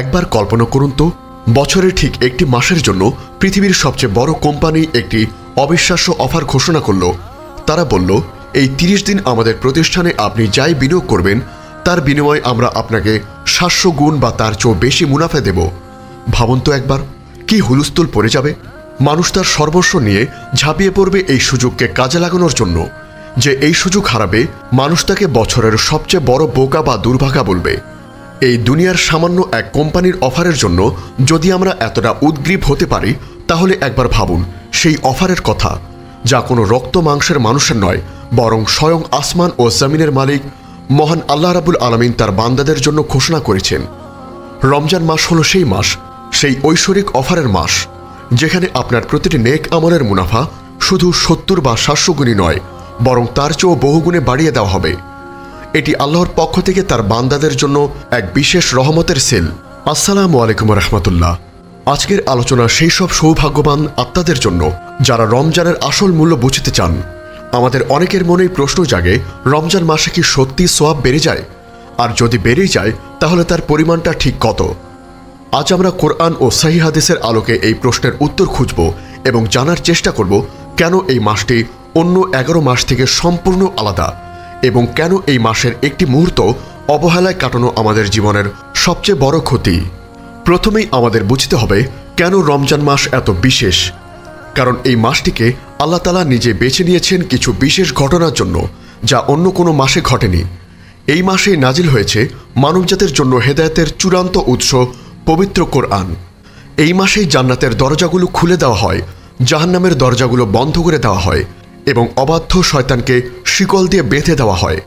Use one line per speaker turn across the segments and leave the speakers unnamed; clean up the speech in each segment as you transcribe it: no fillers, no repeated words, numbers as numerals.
একবার কল্পনা করুন তো, বছরের ঠিক একটি মাসের জন্য পৃথিবীর সবচেয়ে বড় কোম্পানি একটি অবিশ্বাস্য অফার ঘোষণা করল। তারা বলল, এই 30 দিন আমাদের প্রতিষ্ঠানে আপনি যাই বিনিয়োগ করবেন তার বিনিময়ে আমরা আপনাকে 700 গুণ বা তার চেয়েও বেশি মুনাফা দেব। ভাবুন তো একবার, কি হুলস্থুল পড়ে যাবে। মানুষ তার সর্বস্ব নিয়ে ঝাঁপিয়ে পড়বে এই সুযোগকে কাজে লাগানোর জন্য। যে এই সুযোগ হারাবে, মানুষ তাকে বছরের সবচেয়ে বড় বোকা বা দুর্ভাগা বলবে। এই দুনিয়ার সামান্য এক কোম্পানির অফারের জন্য যদি আমরা এতটা উদ্গ্রীব হতে পারি, তাহলে একবার ভাবুন সেই অফারের কথা, যা কোনো রক্ত মাংসের মানুষের নয়, বরং স্বয়ং আসমান ও জমিনের মালিক মহান আল্লাহ রাব্বুল আলামিন তার বান্দাদের জন্য ঘোষণা করেছেন। রমজান মাস হলো সেই মাস, সেই ঐশ্বরিক অফারের মাস, যেখানে আপনার প্রতিটি নেক আমলের মুনাফা শুধু 70 বা 700 গুণই নয়, বরং তার চেয়েও বহুগুণে বাড়িয়ে দেওয়া হবে। এটি আল্লাহর পক্ষ থেকে তার বান্দাদের জন্য এক বিশেষ রহমতের সেল। আসসালামু আলাইকুম রহমতুল্লাহ। আজকের আলোচনা সেই সব সৌভাগ্যবান আত্মাদের জন্য যারা রমজানের আসল মূল্য বুঝতে চান। আমাদের অনেকের মনেই প্রশ্ন জাগে, রমজান মাসে কি সত্যি সওয়াব বেড়ে যায়? আর যদি বেড়েই যায়, তাহলে তার পরিমাণটা ঠিক কত? আজ আমরা কোরআন ও সহিহ হাদিসের আলোকে এই প্রশ্নের উত্তর খুঁজব এবং জানার চেষ্টা করব কেন এই মাসটি অন্য 11 মাস থেকে সম্পূর্ণ আলাদা, এবং কেন এই মাসের একটি মুহূর্ত অবহেলায় কাটানো আমাদের জীবনের সবচেয়ে বড় ক্ষতি। প্রথমেই আমাদের বুঝতে হবে কেন রমজান মাস এত বিশেষ। কারণ এই মাসটিকে আল্লাহ তাআলা নিজে বেছে নিয়েছেন কিছু বিশেষ ঘটনার জন্য, যা অন্য কোনো মাসে ঘটেনি। এই মাসেই নাজিল হয়েছে মানবজাতির জন্য হেদায়েতের চূড়ান্ত উৎস পবিত্র কোরআন। এই মাসেই জান্নাতের দরজাগুলো খুলে দেওয়া হয়, জাহান্নামের দরজাগুলো বন্ধ করে দেওয়া হয় এবং অবাধ্য শয়তানকে শিকল দিয়ে বেঁধে দেওয়া হয়।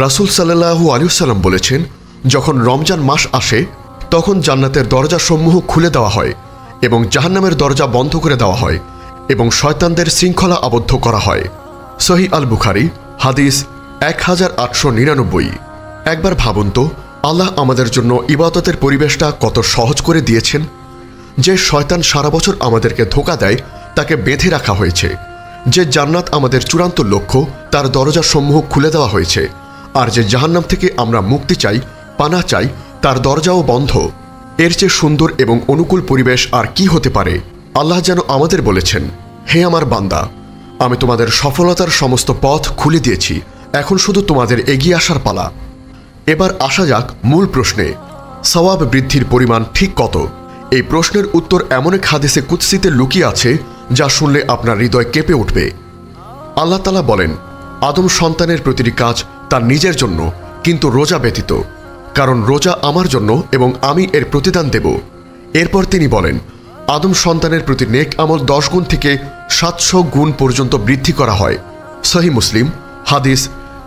রাসূল সাল্লাল্লাহু আলাইহি ওয়াসাল্লাম বলেছেন, যখন রমজান মাস আসে তখন জান্নাতের দরজাসমূহ খুলে দেওয়া হয় এবং জাহান্নামের দরজা বন্ধ করে দেওয়া হয় এবং শয়তানদের শৃঙ্খলা আবদ্ধ করা হয়। সহিহ আল বুখারী হাদিস 1899। একবার ভাবুন তো, আল্লাহ আমাদের জন্য ইবাদতের পরিবেশটা কত সহজ করে দিয়েছেন। যে শয়তান সারা বছর আমাদেরকে ধোঁকা দেয় তাকে বেঁধে রাখা হয়েছে। যে জান্নাত আমাদের চূড়ান্ত লক্ষ্য তার দরজাসমূহ খুলে দেওয়া হয়েছে। আর যে জাহান্নাম থেকে আমরা মুক্তি চাই, পানাহ চাই, তার দরজাও বন্ধ। এর চেয়ে সুন্দর এবং অনুকূল পরিবেশ আর কি হতে পারে? আল্লাহ যেন আমাদের বলেছেন, হে আমার বান্দা, আমি তোমাদের সফলতার সমস্ত পথ খুলে দিয়েছি, এখন শুধু তোমাদের এগিয়ে আসার পালা। এবার আসা যাক মূল প্রশ্নে, সওয়াব বৃদ্ধির পরিমাণ ঠিক কত? এই প্রশ্নের উত্তর এমন এক হাদিসে কুদসিতে লুকিয়ে আছে যা শুনলে আপনার হৃদয় কেঁপে উঠবে। আল্লাহ তাআলা বলেন, আদম সন্তানের প্রতিটি কাজ তার নিজের জন্য, কিন্তু রোজা ব্যতীত, কারণ রোজা আমার জন্য এবং আমি এর প্রতিদান দেব। এরপর তিনি বলেন, আদম সন্তানের প্রতি নেক আমল 10 গুণ থেকে 700 গুণ পর্যন্ত বৃদ্ধি করা হয়। সহিহ মুসলিম হাদিস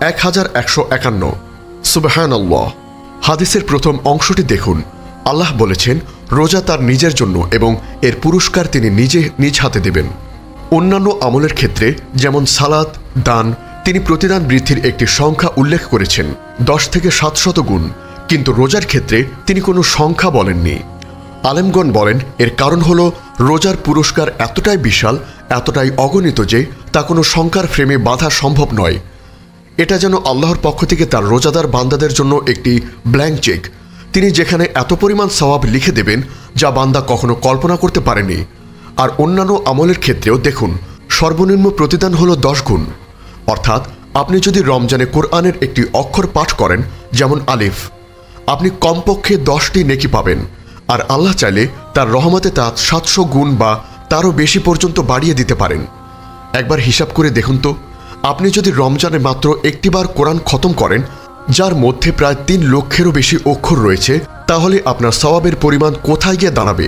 1151। সুবহানাল্লাহ। হাদিসের প্রথম অংশটি দেখুন। আল্লাহ বলেছেন, রোজা তার নিজের জন্য এবং এর পুরস্কার তিনি নিজে নিজ হাতে দেবেন। অন্যান্য আমলের ক্ষেত্রে যেমন সালাত, দান, তিনি প্রতিদান বৃদ্ধির একটি সংখ্যা উল্লেখ করেছেন, 10 থেকে 700 গুণ, কিন্তু রোজার ক্ষেত্রে তিনি কোনো সংখ্যা বলেননি। আলেমগণ বলেন, এর কারণ হল রোজার পুরস্কার এতটাই বিশাল, এতটাই অগণিত যে তা কোনো সংখ্যার ফ্রেমে বাঁধা সম্ভব নয়। এটা যেন আল্লাহর পক্ষ থেকে তার রোজাদার বান্দাদের জন্য একটি ব্ল্যাঙ্ক চেক। তিনি যেখানে এত পরিমাণ সওয়াব লিখে দেবেন যা বান্দা কখনো কল্পনা করতে পারেনি। আর অন্যান্য আমলের ক্ষেত্রেও দেখুন, সর্বনিম্ন প্রতিদান হল 10 গুণ। অর্থাৎ আপনি যদি রমজানে কোরআনের একটি অক্ষর পাঠ করেন, যেমন আলিফ, আপনি কমপক্ষে 10টি নেকি পাবেন। আর আল্লাহ চাইলে তার রহমতে তা 700 গুণ বা তারও বেশি পর্যন্ত বাড়িয়ে দিতে পারেন। একবার হিসাব করে দেখুন তো, আপনি যদি রমজানে মাত্র একটিবার কোরআন খতম করেন, যার মধ্যে প্রায় 3 লক্ষেরও বেশি অক্ষর রয়েছে, তাহলে আপনার সওয়াবের পরিমাণ কোথায় গিয়ে দাঁড়াবে?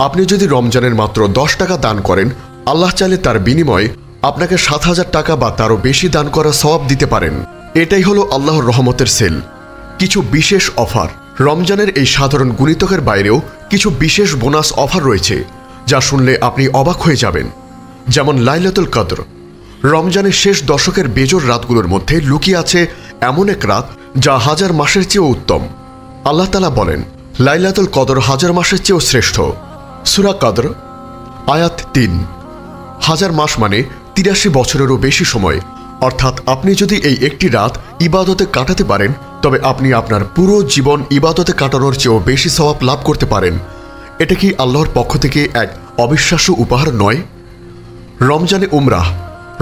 আপনি যদি রমজানের মাত্র 10 টাকা দান করেন, আল্লাহ চাইলে তার বিনিময়ে আপনাকে 7000 টাকা বা তারও বেশি দান করা সওয়াব দিতে পারেন। এটাই হলো আল্লাহর রহমতের সেল। কিছু বিশেষ অফার। রমজানের এই সাধারণ গুণিতকের বাইরেও কিছু বিশেষ বোনাস অফার রয়েছে যা শুনলে আপনি অবাক হয়ে যাবেন। যেমন লাইলাতুল কদর। রমজানের শেষ দশকের বেজোর রাতগুলোর মধ্যে লুকিয়ে আছে এমন এক রাত যা 1000 মাসের চেয়েও উত্তম। আল্লাহ তাআলা বলেন, লাইলাতুল কদর 1000 মাসের চেয়েও শ্রেষ্ঠ। সূরা কদর আয়াত 3। 1000 মাস মানে 83 বছরেরও বেশি সময়। অর্থাৎ আপনি যদি এই একটি রাত ইবাদতে কাটাতে পারেন, তবে আপনি আপনার পুরো জীবন ইবাদতে কাটানোর চেয়েও বেশি সওয়াব লাভ করতে পারেন। এটা কি আল্লাহর পক্ষ থেকে এক অবিশ্বাস্য উপহার নয়? রমজানে উমরাহ।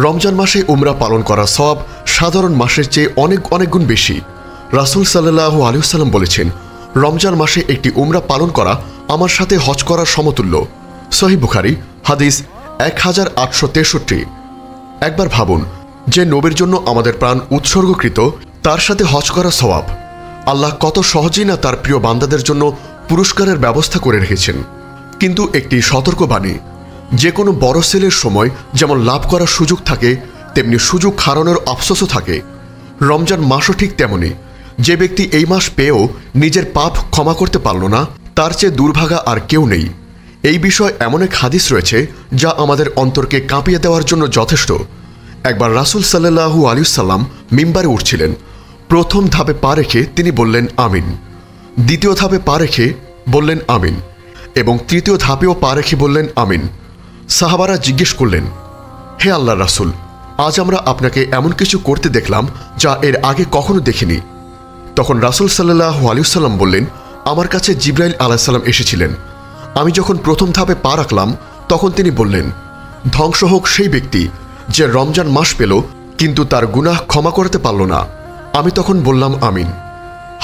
রমজান মাসে উমরা পালন করা সওয়াব সাধারণ মাসের চেয়ে অনেক অনেক গুণ বেশি। রাসূল সাল্লাল্লাহু আলাইহি ওয়াসাল্লাম বলেছেন, রমজান মাসে একটি উমরা পালন করা আমার সাথে হজ করার সমতুল্য। সহিহ বুখারী হাদিস 1863। একবার ভাবুন, যে নবীর জন্য আমাদের প্রাণ উৎসর্গকৃত, তার সাথে হজ করা সওয়াব। আল্লাহ কত সহজেই না তার প্রিয় বান্দাদের জন্য পুরস্কারের ব্যবস্থা করে রেখেছেন। কিন্তু একটি সতর্কবাণী, যে কোনো বড় সেলের সময় যেমন লাভ করার সুযোগ থাকে, তেমনি সুযোগ হারানোর আফসোসও থাকে। রমজান মাসও ঠিক তেমনি। যে ব্যক্তি এই মাস পেয়েও নিজের পাপ ক্ষমা করতে পারল না, তার চেয়ে দুর্ভাগা আর কেউ নেই। এই বিষয় এমন এক হাদিস রয়েছে যা আমাদের অন্তরকে কাঁপিয়ে দেওয়ার জন্য যথেষ্ট। একবার রাসূল সাল্লাল্লাহু আলাইহি ওয়াসাল্লাম মিম্বারে উঠছিলেন। প্রথম ধাপে পা রেখে তিনি বললেন আমিন, দ্বিতীয় ধাপে পা রেখে বললেন আমিন, এবং তৃতীয় ধাপেও পা রেখে বললেন আমিন। সাহাবারা জিজ্ঞেস করলেন, হে আল্লাহর রাসূল, আজ আমরা আপনাকে এমন কিছু করতে দেখলাম যা এর আগে কখনো দেখিনি। তখন রাসূল সাল্লাল্লাহু আলাইহি ওয়াসাল্লাম বললেন, আমার কাছে জিবরাইল আলাইহিস সালাম এসেছিলেন। আমি যখন প্রথম ধাপে পা রাখলাম, তখন তিনি বললেন, ধ্বংস হোক সেই ব্যক্তি যে রমজান মাস পেল কিন্তু তার গুনাহ ক্ষমা করতে পারল না। আমি তখন বললাম আমিন।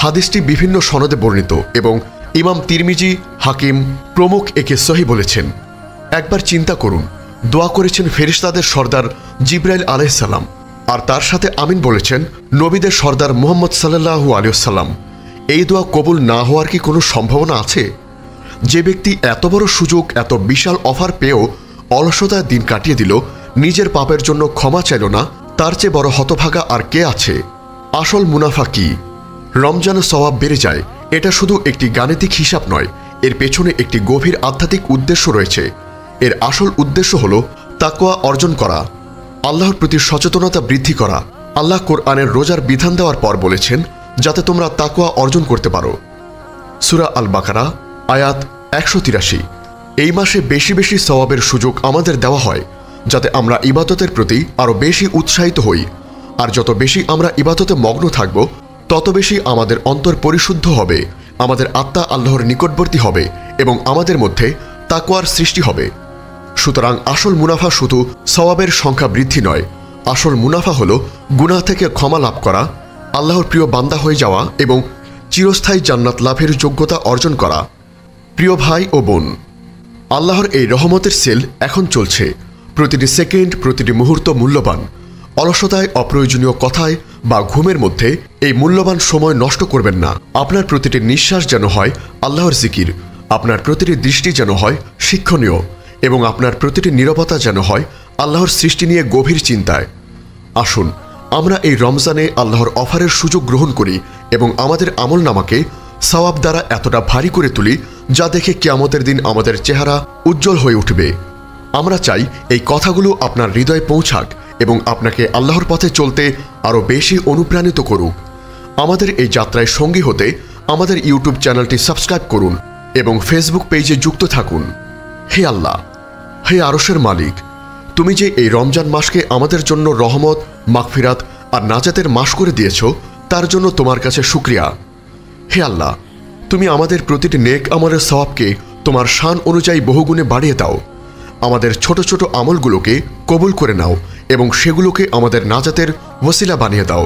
হাদিসটি বিভিন্ন সনদে বর্ণিত এবং ইমাম তিরমিজি, হাকিম প্রমুখ একে সহিহ বলেছেন। একবার চিন্তা করুন, দোয়া করেছেন ফেরেশতাদের সর্দার জিবরাইল আলাইহিস সালাম, আর তার সাথে আমিন বলেছেন নবীদের সর্দার মুহাম্মদ সাল্লাল্লাহু আলাইহি ওয়াসাল্লাম। এই দোয়া কবুল না হওয়ার কি কোনো সম্ভাবনা আছে? যে ব্যক্তি এত বড় সুযোগ, এত বিশাল অফার পেয়েও অলসতায় দিন কাটিয়ে দিল, নিজের পাপের জন্য ক্ষমা চাইল না, তার চেয়ে বড় হতভাগা আর কে আছে? আসল মুনাফা কি? রমজানে সওয়াব বেড়ে যায়, এটা শুধু একটি গাণিতিক হিসাব নয়, এর পেছনে একটি গভীর আধ্যাত্মিক উদ্দেশ্য রয়েছে। এর আসল উদ্দেশ্য হল তাকওয়া অর্জন করা, আল্লাহর প্রতি সচেতনতা বৃদ্ধি করা। আল্লাহ কোরআনের রোজার বিধান দেওয়ার পর বলেছেন যাতে তোমরা তাকওয়া অর্জন করতে পারো। সূরা আল বাকারা আয়াত 183। এই মাসে বেশি বেশি সওয়াবের সুযোগ আমাদের দেওয়া হয় যাতে আমরা ইবাদতের প্রতি আরও বেশি উৎসাহিত হই। আর যত বেশি আমরা ইবাদতে মগ্ন থাকব, তত বেশি আমাদের অন্তর পরিশুদ্ধ হবে, আমাদের আত্মা আল্লাহর নিকটবর্তী হবে এবং আমাদের মধ্যে তাকওয়ার সৃষ্টি হবে। সুতরাং আসল মুনাফা শুধু সওয়াবের সংখ্যা বৃদ্ধি নয়, আসল মুনাফা হল গুনাহ থেকে ক্ষমা লাভ করা, আল্লাহর প্রিয় বান্দা হয়ে যাওয়া এবং চিরস্থায়ী জান্নাত লাভের যোগ্যতা অর্জন করা। প্রিয় ভাই ও বোন, আল্লাহর এই রহমতের সেল এখন চলছে। প্রতিটি সেকেন্ড, প্রতিটি মুহূর্ত মূল্যবান। অলসতায়, অপ্রয়োজনীয় কথায় বা ঘুমের মধ্যে এই মূল্যবান সময় নষ্ট করবেন না। আপনার প্রতিটি নিঃশ্বাস যেন হয় আল্লাহর জিকির, আপনার প্রতিটি দৃষ্টি যেন হয় শিক্ষণীয় এবং আপনার প্রতিটি নীরবতা যেন হয় আল্লাহর সৃষ্টি নিয়ে গভীর চিন্তায়। আসুন আমরা এই রমজানে আল্লাহর অফারের সুযোগ গ্রহণ করি এবং আমাদের আমলনামাকে সওয়াব দ্বারা এতটা ভারী করে তুলি যা দেখে কিয়ামতের দিন আমাদের চেহারা উজ্জ্বল হয়ে উঠবে। আমরা চাই এই কথাগুলো আপনার হৃদয়ে পৌঁছাক এবং আপনাকে আল্লাহর পথে চলতে আরও বেশি অনুপ্রাণিত করুক। আমাদের এই যাত্রায় সঙ্গী হতে আমাদের ইউটিউব চ্যানেলটি সাবস্ক্রাইব করুন এবং ফেসবুক পেজে যুক্ত থাকুন। হে আল্লাহ, হে আরশের মালিক, তুমি যে এই রমজান মাসকে আমাদের জন্য রহমত, মাগফিরাত আর নাজাতের মাস করে দিয়েছ, তার জন্য তোমার কাছে শুকরিয়া। হে আল্লাহ, তুমি আমাদের প্রতিটি নেক আমলের সওয়াবকে তোমার শান অনুযায়ী বহুগুণে বাড়িয়ে দাও। আমাদের ছোট ছোট আমলগুলোকে কবুল করে নাও এবং সেগুলোকে আমাদের নাজাতের ওসিলা বানিয়ে দাও।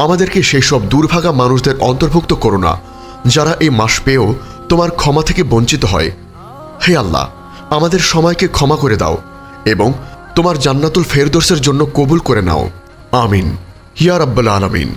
আমাদেরকে সেই সব দুর্ভাগা মানুষদের অন্তর্ভুক্ত করো না যারা এই মাস পেয়েও তোমার ক্ষমা থেকে বঞ্চিত হয়। হে আল্লাহ, আমাদের সময়কে ক্ষমা করে দাও এবং তোমার জান্নাতুল ফেরদৌসের জন্য কবুল করে নাও। আমিন ইয়া রাব্বাল আলামিন।